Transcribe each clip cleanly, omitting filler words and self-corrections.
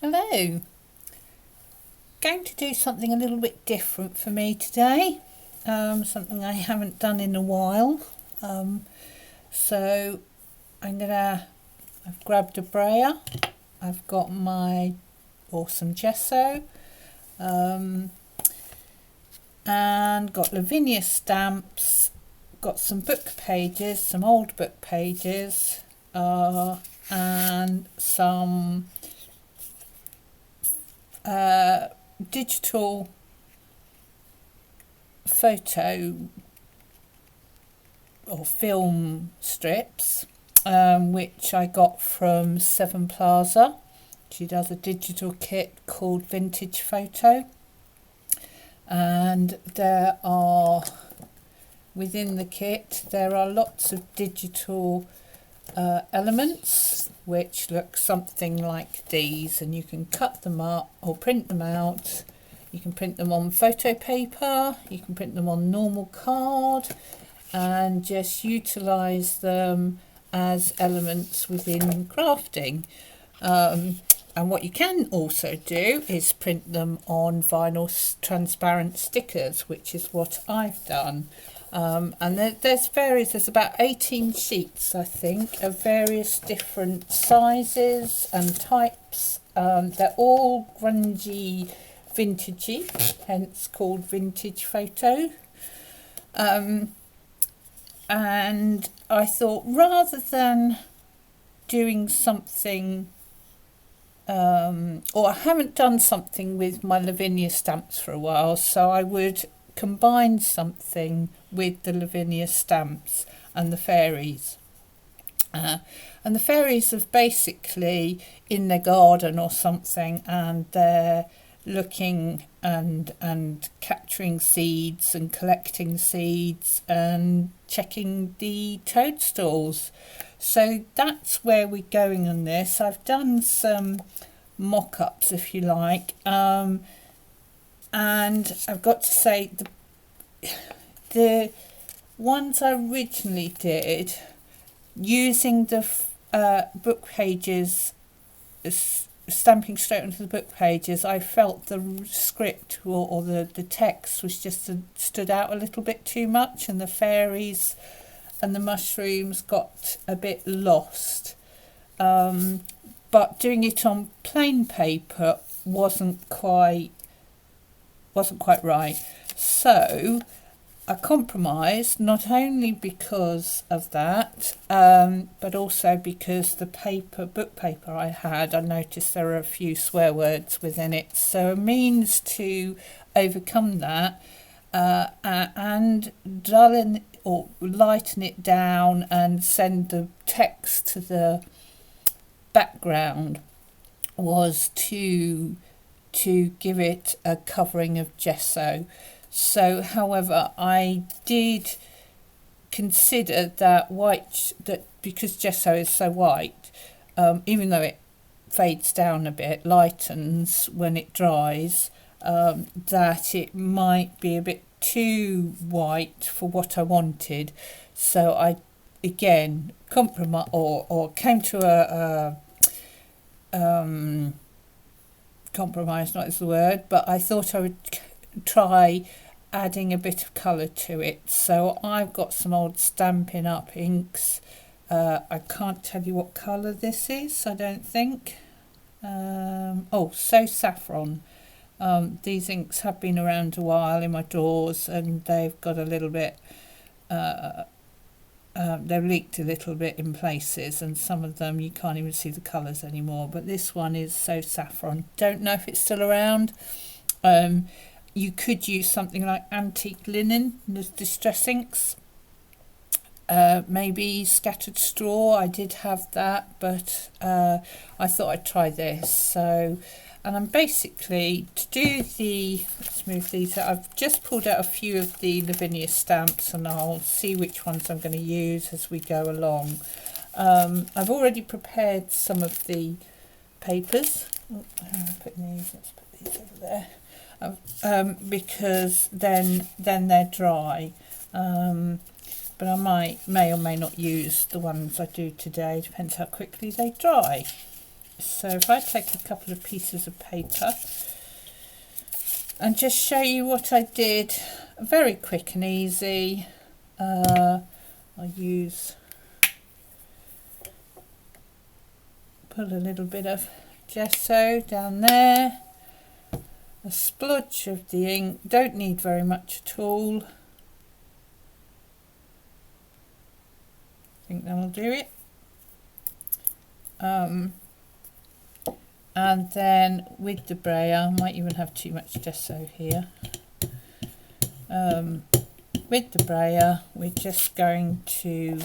Hello. Going to do something a little bit different for me today. Something I haven't done in a while. So I've grabbed a brayer. I've got my awesome gesso. And got Lavinia Stamps. Got some book pages, some old book pages. And some digital photo or film strips, which I got from Sevenplaza. She does a digital kit called Vintage Photo, and within the kit there are lots of digital elements which look something like these, and you can cut them up or print them out. You can print them on photo paper, you can print them on normal card, and just utilize them as elements within crafting. And what you can also do is print them on vinyl transparent stickers, which is what I've done. And there's about 18 sheets, I think, of various different sizes and types. They're all grungy, vintagey, hence called Vintage Photo. And I thought, rather than doing something, or I haven't done something with my Lavinia stamps for a while, so I would combine something with the Lavinia stamps and the fairies. And the fairies are basically in their garden or something, and they're looking and capturing seeds and collecting seeds and checking the toadstools. So that's where we're going on this. I've done some mock-ups, if you like, and I've got to say the ones I originally did using the book pages, stamping straight onto the book pages, I felt the script or the text was just stood out a little bit too much, and the fairies and the mushrooms got a bit lost. But doing it on plain paper wasn't quite right. So I compromised, not only because of that, but also because the book paper I had, I noticed there were a few swear words within it. So a means to overcome that and dull or lighten it down and send the text to the background was to give it a covering of gesso. So, however, I did consider that because gesso is so white, even though it fades down a bit, lightens when it dries, that it might be a bit too white for what I wanted. So I again compromise or came to a compromise, not is the word, but I thought I would try adding a bit of colour to it. So I've got some old Stampin' Up inks. I can't tell you what colour this is, I don't think. So Saffron. These inks have been around a while in my drawers, and they've got a little bit they've leaked a little bit in places, and some of them you can't even see the colours anymore, but this one is So Saffron. Don't know if it's still around. You could use something like antique linen, the distress inks, maybe scattered straw. I did have that, but I thought I'd try this. So, and I'm basically, to do let's move these out. I've just pulled out a few of the Lavinia stamps, and I'll see which ones I'm going to use as we go along. I've already prepared some of the papers. Let's put these over there. Because then they're dry, but I may or may not use the ones I do today, depends how quickly they dry. So if I take a couple of pieces of paper and just show you what I did, very quick and easy. I'll put a little bit of gesso down there, a splodge of the ink, don't need very much at all. I think that'll do it. And then with the brayer, I might even have too much gesso here. With the brayer, we're just going to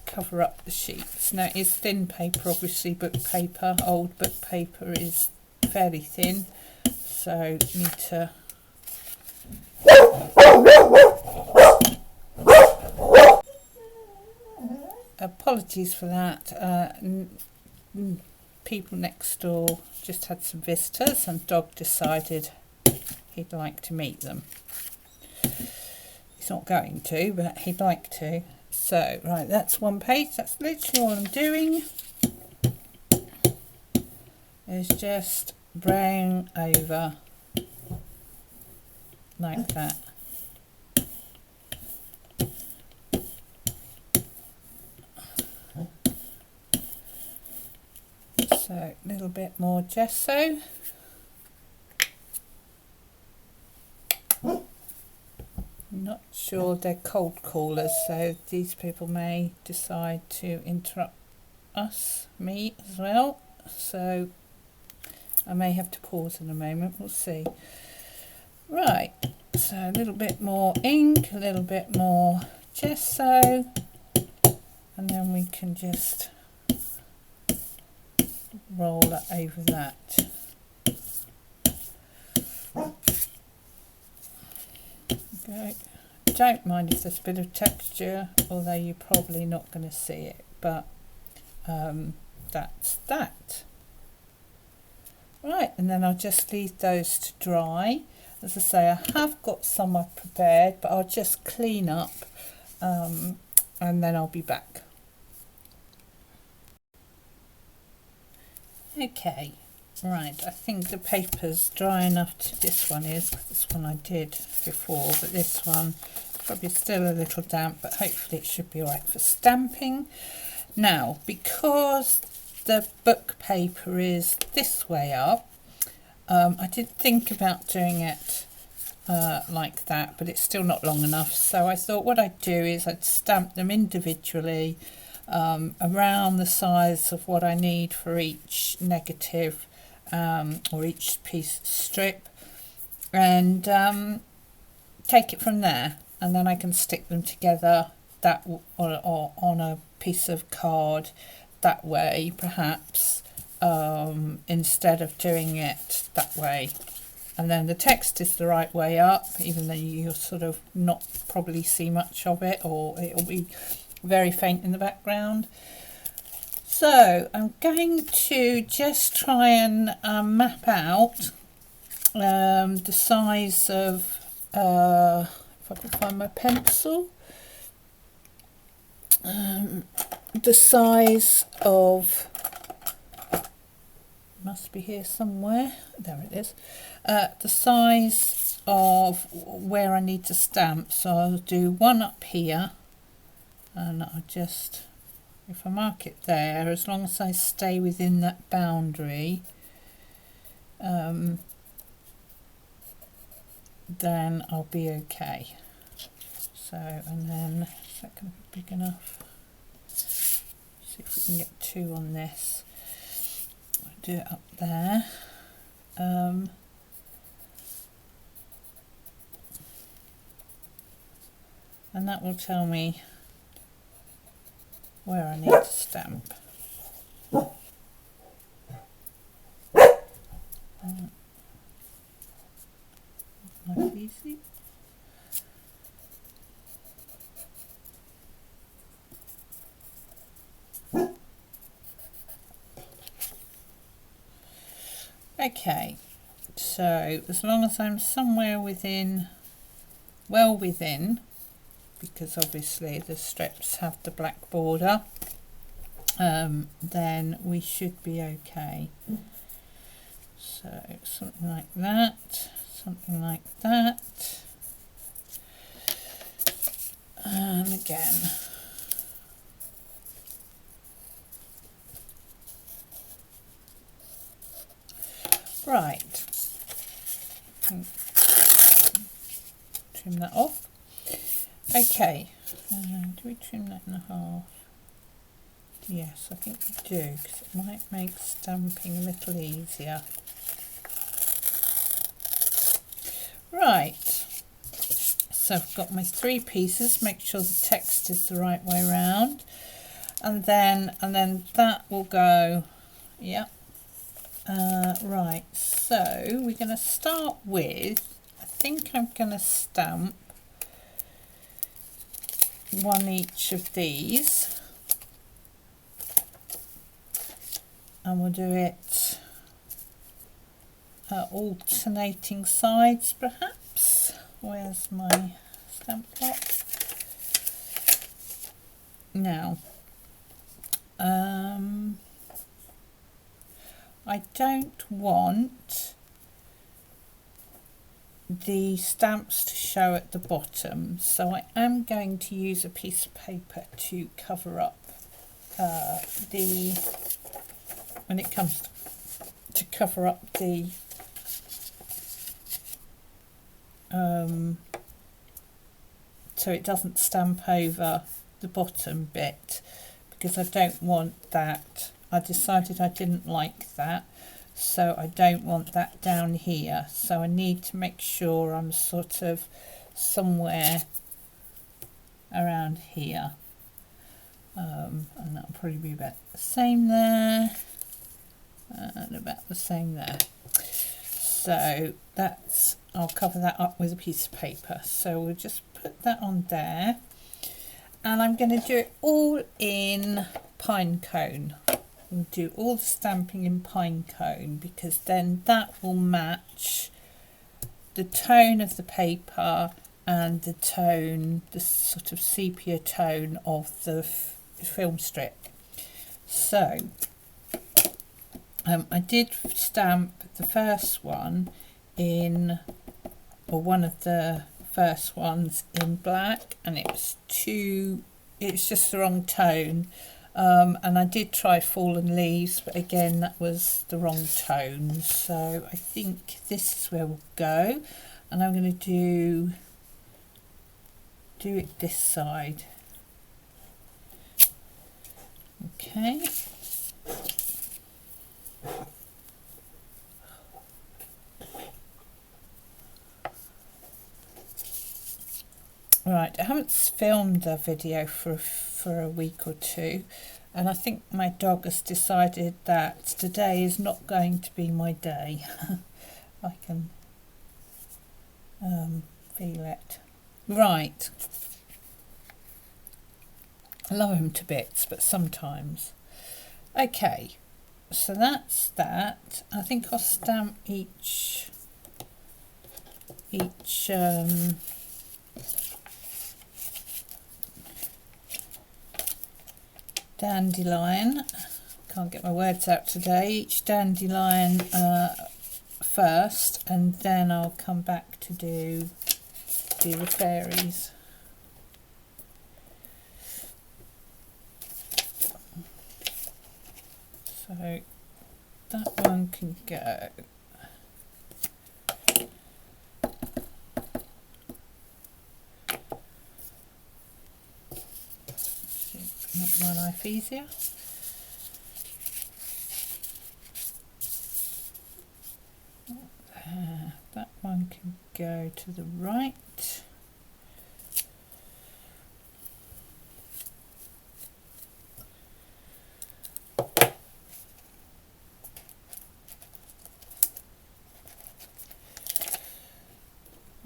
cover up the sheets. Now it's thin paper, obviously. Book paper, old book paper is fairly thin, so you need to apologies for that. People next door just had some visitors and dog decided he'd like to meet them. He's not going to, but he'd like to. So right, that's one page. That's literally all I'm doing, is just brown over like that. So a little bit more gesso. Not sure they're cold callers, so these people may decide to interrupt me as well. So I may have to pause in a moment, we'll see. Right, so a little bit more ink, a little bit more gesso, and then we can just roll it over that. Okay. Don't mind if there's a bit of texture, although you're probably not going to see it, but that's that. Right, and then I'll just leave those to dry. As I say, I have got some I've prepared, but I'll just clean up and then I'll be back. Okay, right, I think the paper's dry enough to, this one is, this one I did before, but this one probably still a little damp, but hopefully it should be alright for stamping. Now, because the book paper is this way up, I did think about doing it like that, but it's still not long enough, so I thought what I'd do is I'd stamp them individually around the size of what I need for each negative or each piece strip, and take it from there, and then I can stick them together that or on a piece of card that way, perhaps, instead of doing it that way. And then the text is the right way up, even though you'll sort of not probably see much of it, or it'll be very faint in the background. So I'm going to just try and map out the size of, if I can find my pencil, the size of, must be here somewhere, there it is, the size of where I need to stamp. So I'll do one up here, and I'll just, if I mark it there, as long as I stay within that boundary, then I'll be okay. So, and then, is that going to be big enough? See if we can get two on this. I'll do it up there. And that will tell me where I need to stamp. Nice easy. Okay, so as long as I'm somewhere within, well within because obviously the strips have the black border, then we should be okay. So something like that, something like that, and again. Right, trim that off. Okay, do we trim that in half? Yes, I think we do, because it might make stamping a little easier. Right, so I've got my 3 pieces. Make sure the text is the right way around, and then that will go. Yep. Right, so we're going to start with, I think I'm going to stamp one each of these, and we'll do it alternating sides perhaps. Where's my stamp block? Now, I don't want the stamps to show at the bottom, so I am going to use a piece of paper to cover up when it comes to cover up the so it doesn't stamp over the bottom bit, because I don't want that. I decided I didn't like that, so I don't want that down here, so I need to make sure I'm sort of somewhere around here, and that'll probably be about the same there and about the same there. So that's, I'll cover that up with a piece of paper, so we'll just put that on there, and I'm going to do it all in Pinecone. We'll do all the stamping in Pinecone, because then that will match the tone of the paper and the tone, the sort of sepia tone of the film strip. So I did stamp the first one in, or one of the first ones in black, and it's just the wrong tone. And I did try Fallen Leaves, but again that was the wrong tone, so I think this is where we'll go, and I'm going to do it this side. Okay. Right, I haven't filmed a video for a week or two, and I think my dog has decided that today is not going to be my day. I can feel it. Right, I love him to bits, but sometimes. Okay, so that's that. I think I'll stamp each dandelion, can't get my words out today, each dandelion first, and then I'll come back to do the fairies. So that one can go. Make my life easier. That one can go to the right.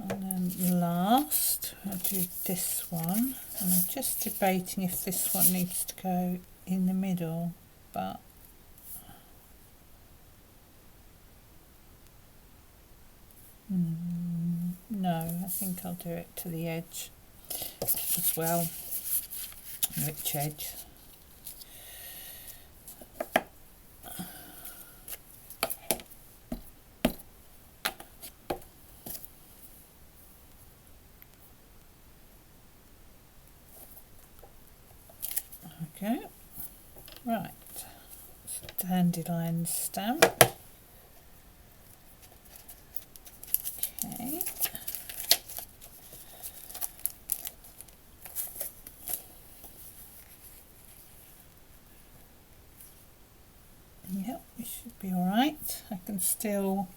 And then last, I'll do this one. And I'm just debating if this one needs to go in the middle, but no, I think I'll do it to the edge. as well, rich edge. Okay, right, dandelion stamp. Okay. Yep, it should be all right. I can still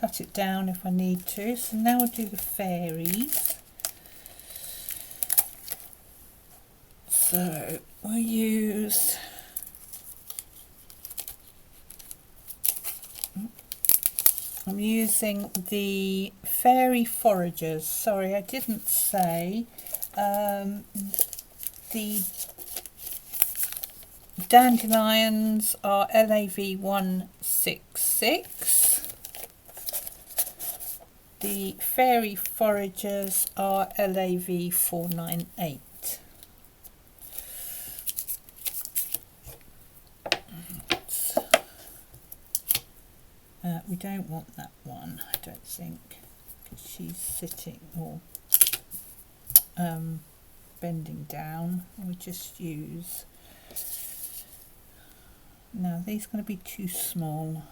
cut it down if I need to. So now I'll do the fairies. So we'll use I'm using the fairy foragers. Sorry, I didn't say the dandelions are LAV 166. The fairy foragers are LAV 498. We don't want that one, I don't think, because she's sitting or bending down. We just use. No, these are going to be too small.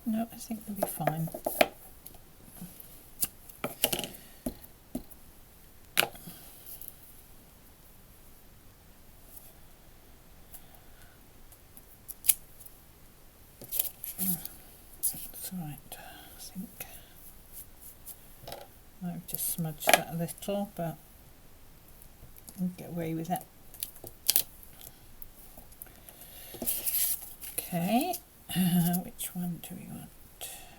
No, I think they'll be fine. That's right, I think. I've just smudged that a little, but I'll get away with it. Okay, which one do we want?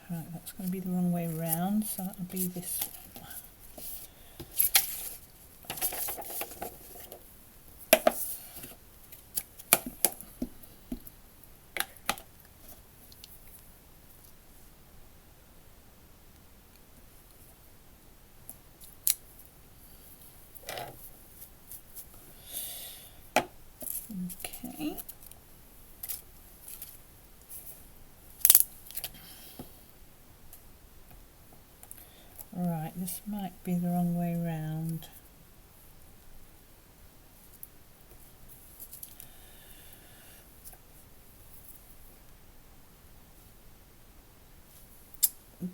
Right, that's going to be the wrong way round, so that'll be this one. Okay. Right, this might be the wrong way round.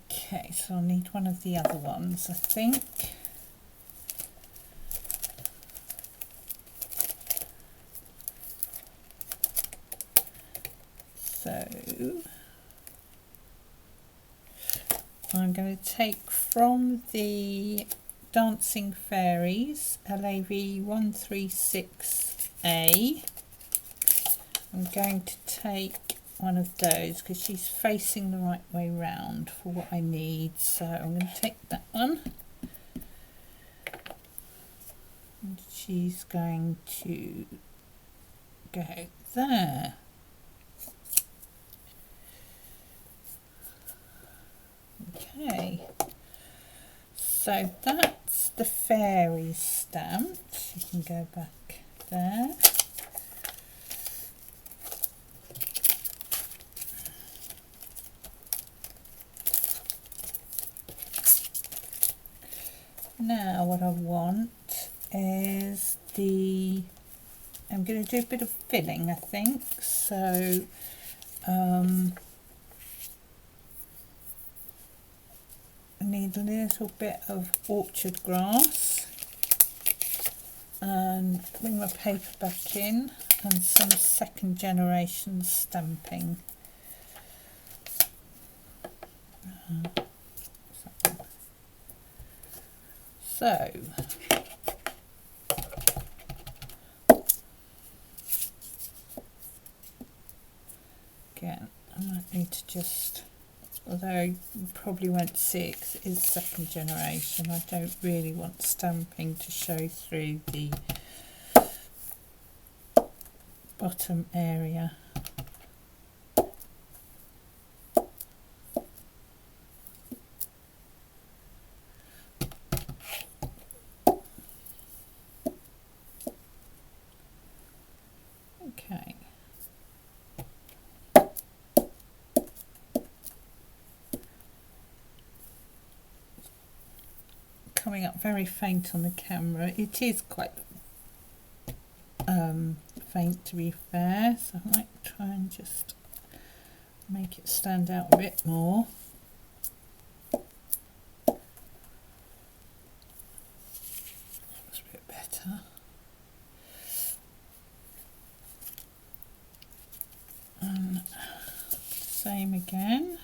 Okay, so I'll need one of the other ones, I think. So I'm going to take from the Dancing Fairies LAV 136A. I'm going to take one of those because she's facing the right way round for what I need. So I'm going to take that one. And she's going to go there. Okay, so that's the fairy stamp. You can go back there. Now what I want is I'm going to do a bit of filling, I think. So I need a little bit of orchard grass and bring my paper back in and some second generation stamping. So again, I might need to just, although you probably won't see it 'cause it is second generation, I don't really want stamping to show through the bottom area. coming up very faint on the camera. It is quite faint, to be fair, so I might try and just make it stand out a bit more. That's a bit better. And same again.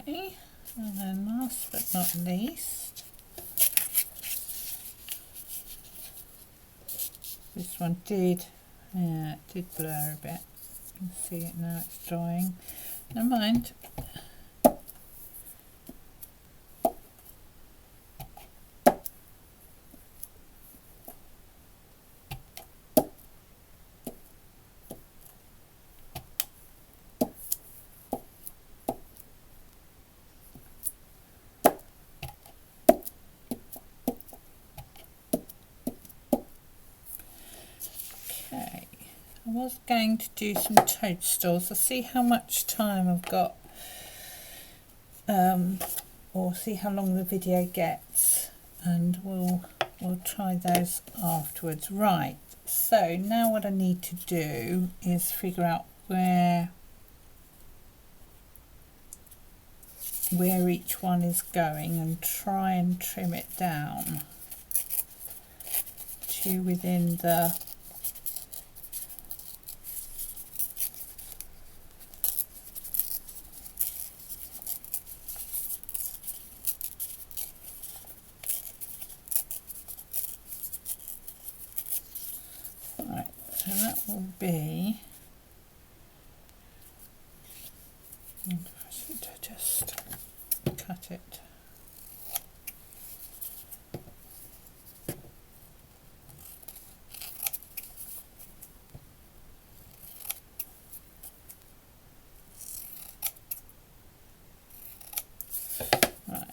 Okay, and then last but not least, this one did blur a bit. You can see it now, it's drying. Never mind. I was going to do some toadstools. I'll see how much time I've got, or see how long the video gets, and we'll try those afterwards. Right, so now what I need to do is figure out where each one is going and try and trim it down to within the so that will be, I should just cut it. Right.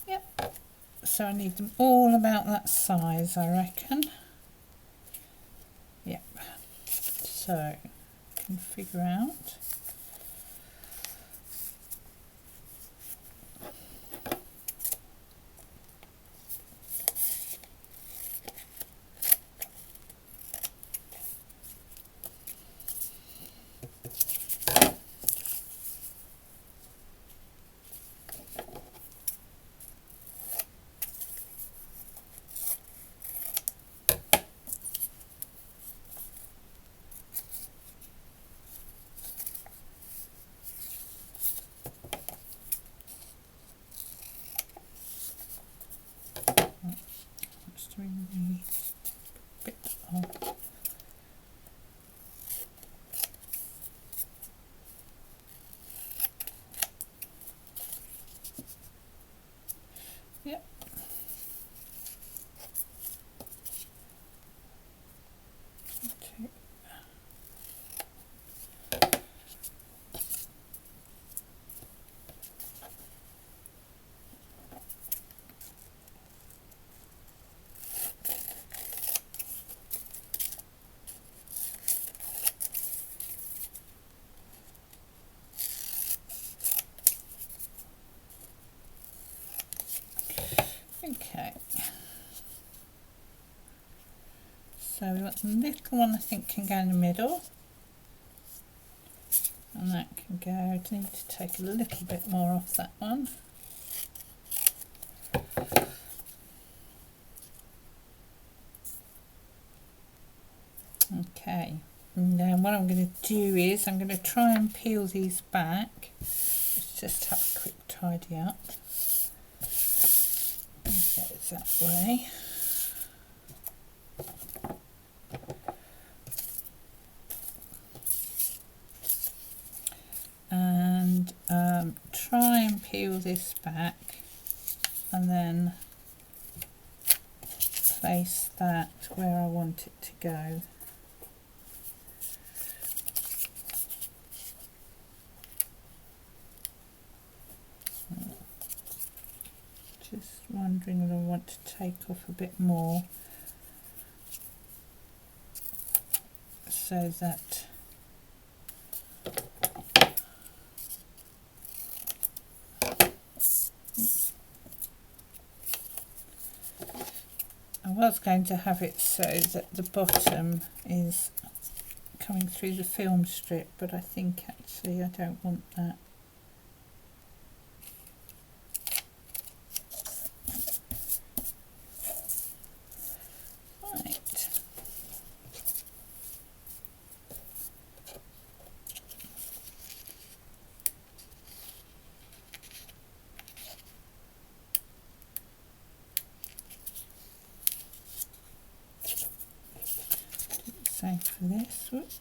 Yep. So I need them all about that size, I reckon. Yep. So I can figure out. Doing the bit of yep. Okay. Okay, so we've got the little one I think can go in the middle, and that can go, I need to take a little bit more off that one. Okay, and then what I'm going to do is I'm going to try and peel these back. Let's just have a quick tidy up. Get it that way. And try and peel this back and then place that where I want it to go. Just wondering whether I want to take off a bit more so that I was going to have it so that the bottom is coming through the film strip, but I think actually I don't want that. Right. Same for this. Whoops.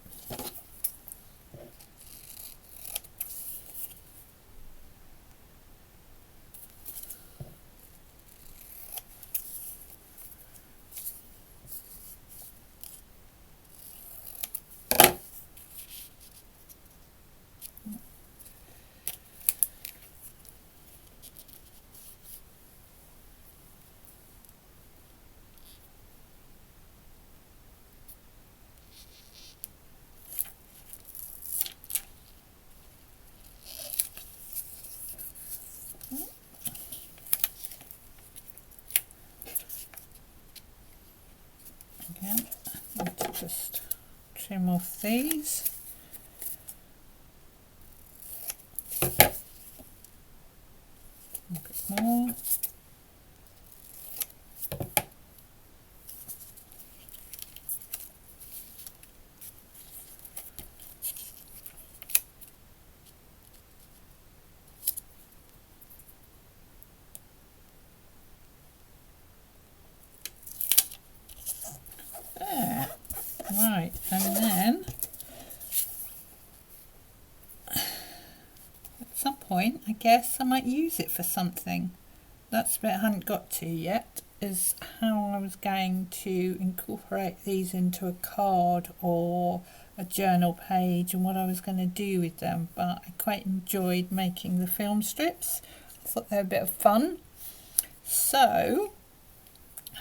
Again, I need to just trim off these. A bit more. There. Right, and then at some point I guess I might use it for something. That's the bit I hadn't got to yet, is how I was going to incorporate these into a card or a journal page and what I was going to do with them, but I quite enjoyed making the film strips. I thought they were a bit of fun. So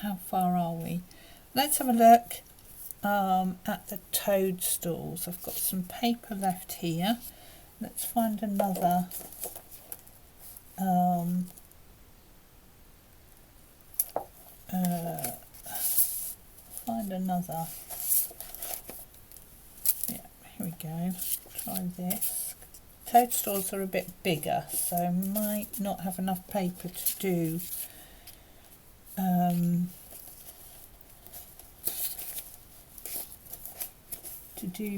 how far are we? Let's have a look at the toadstools. I've got some paper left here. Let's find another yeah, here we go. Try this. Toadstools are a bit bigger, so I might not have enough paper to do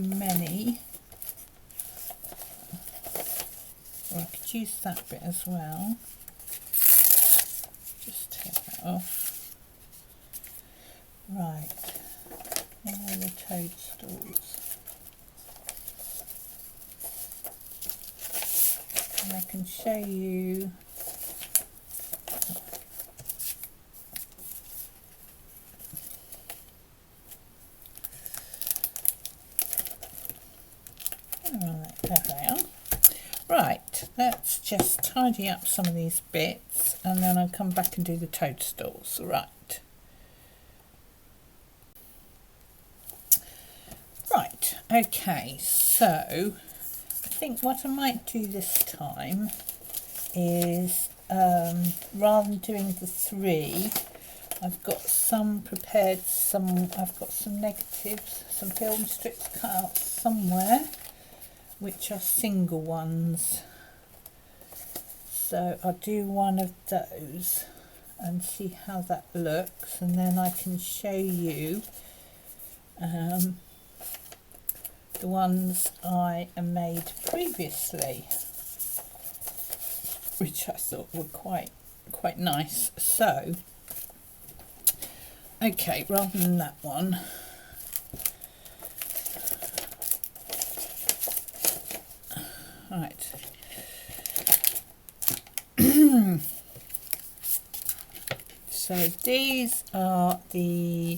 many. Or I could use that bit as well. Just take that off. Right, where are the toadstools? And I can show you right, there they are. Right, let's just tidy up some of these bits and then I'll come back and do the toadstools. Right. Right, okay, so I think what I might do this time is rather than doing the 3, I've got some prepared, I've got some negatives, some film strips cut out somewhere, which are single ones. So I'll do one of those and see how that looks, and then I can show you the ones I made previously, which I thought were quite nice. So okay, rather than that one, right. So these are the,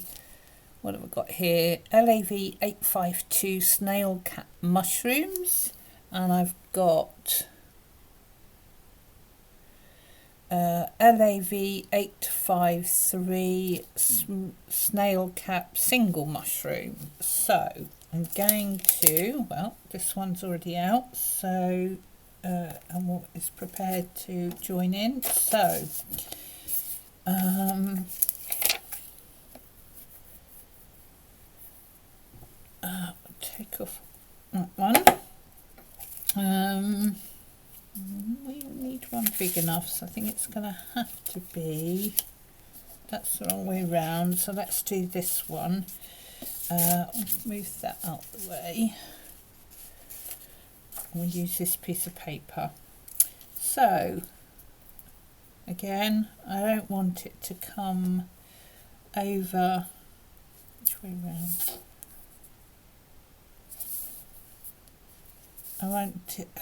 what have I got here? LAV 852 snail cap mushrooms, and I've got LAV 853 snail cap single mushroom. So I'm going to, well, this one's already out, so and what is prepared to join in. So take off that one. We need one big enough, so I think it's going to have to be, that's the wrong way round, so let's do this one. Move that out the way. We'll use this piece of paper. So again, I don't want it to come over, which way round? I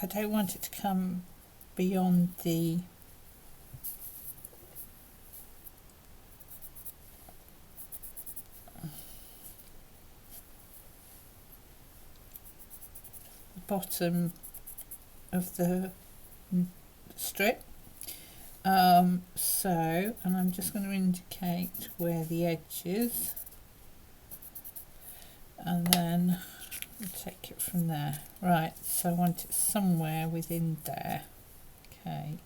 don't want it to come beyond the bottom of the strip. So, and I'm just going to indicate where the edge is, and then we'll take it from there. Right, so I want it somewhere within there. Okay.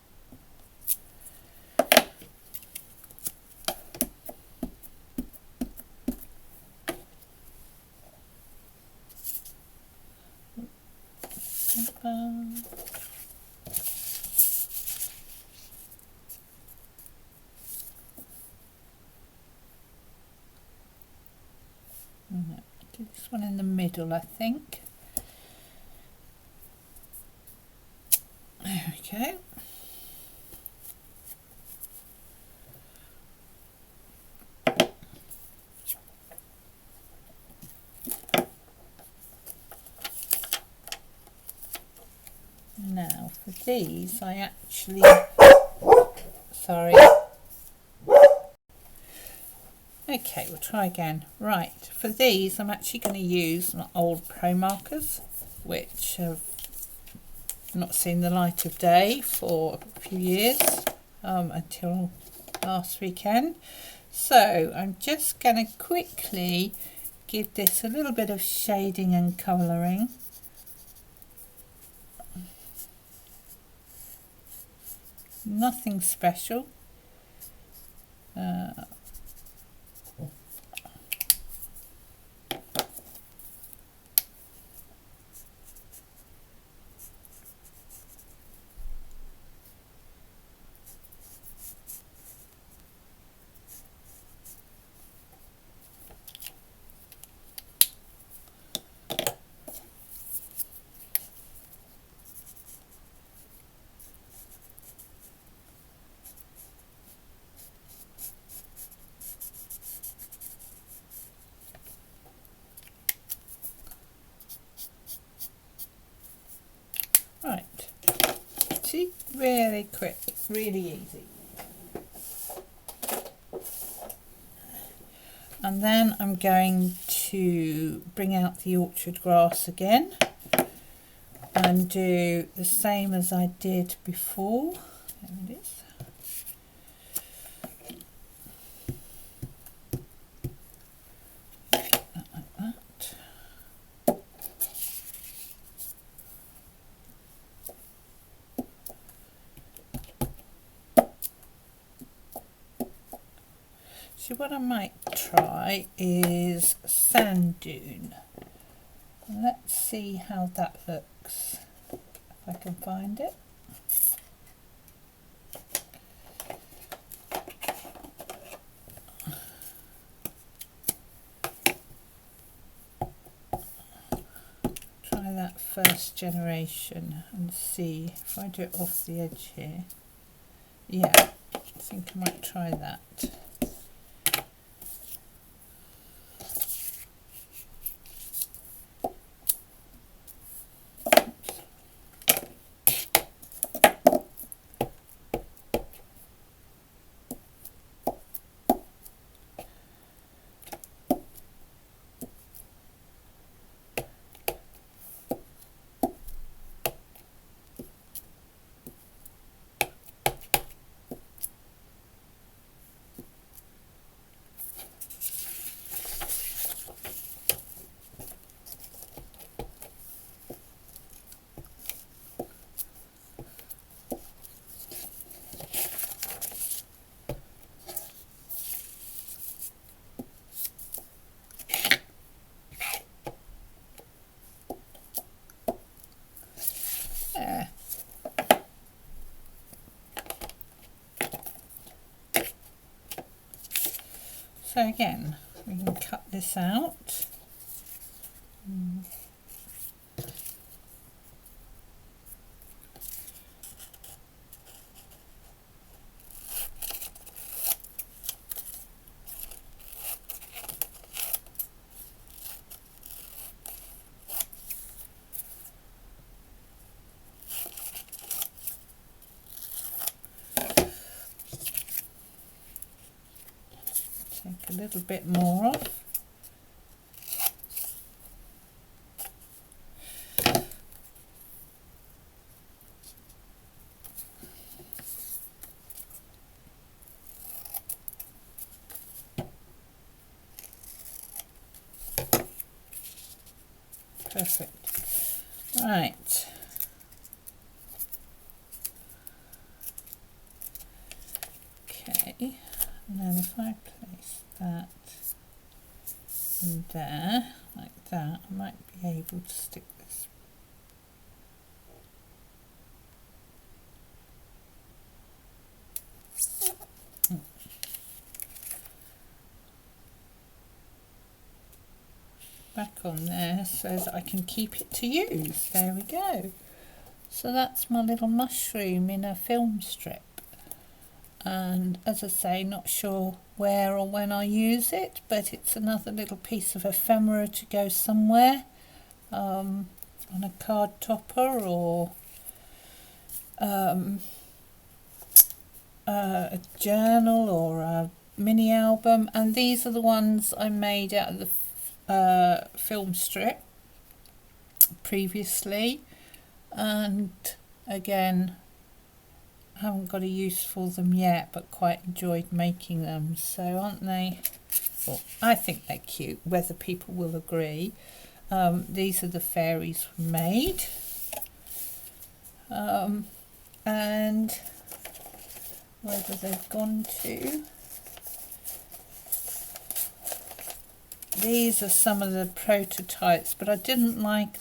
Do this one in the middle, I think. There we go. Now for these, I actually, sorry. Okay, we'll try again. Right, for these, I'm actually going to use my old Pro markers, which have not seen the light of day for a few years, until last weekend. So I'm just going to quickly give this a little bit of shading and colouring. Nothing special. Right, see, really quick, really easy. And then I'm going to bring out the orchard grass again and do the same as I did before. There it is. So what I might try is sand dune. Let's see how that looks, if I can find it. Try that first generation and see if I do it off the edge here. Yeah, I think I might try that. So again, we can cut this out. Take a little bit more off. Perfect. Right. Okay. And then if I place that in there, like that, I might be able to stick this. Back on there so that I can keep it to use. There we go. So that's my little mushroom in a film strip. And as I say, not sure where or when I use it, but it's another little piece of ephemera to go somewhere, on a card topper or a journal or a mini album. And these are the ones I made out of the film strip previously, and again, I haven't got a use for them yet, but quite enjoyed making them. So aren't they? Well, I think they're cute, whether people will agree. These are the fairies made. And whether they've gone to. These are some of the prototypes, but I didn't like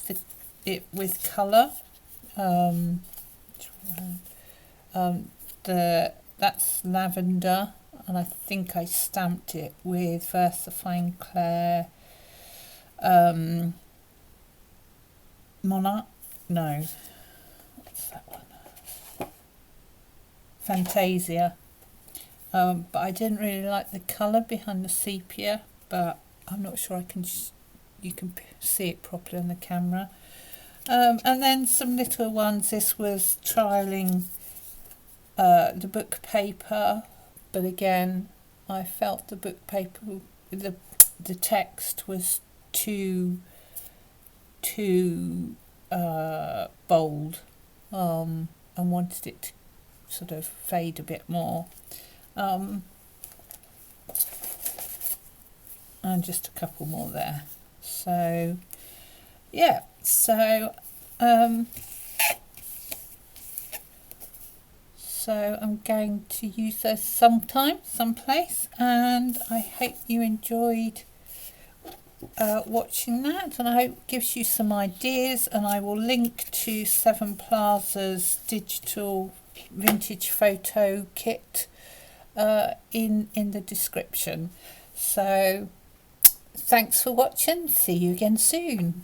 it with colour. That's lavender, and I think I stamped it with Versafine Clair Monarch. No, what's that one? Fantasia. But I didn't really like the colour behind the sepia, but I'm not sure you can see it properly on the camera. And then some little ones. This was trialling the book paper, but again, I felt the book paper, the text was too bold, and wanted it to sort of fade a bit more. And just a couple more there. So yeah, so I'm going to use those someplace, and I hope you enjoyed watching that, and I hope it gives you some ideas. And I will link to sevenplaza's digital vintage photo kit in the description. So thanks for watching. See you again soon.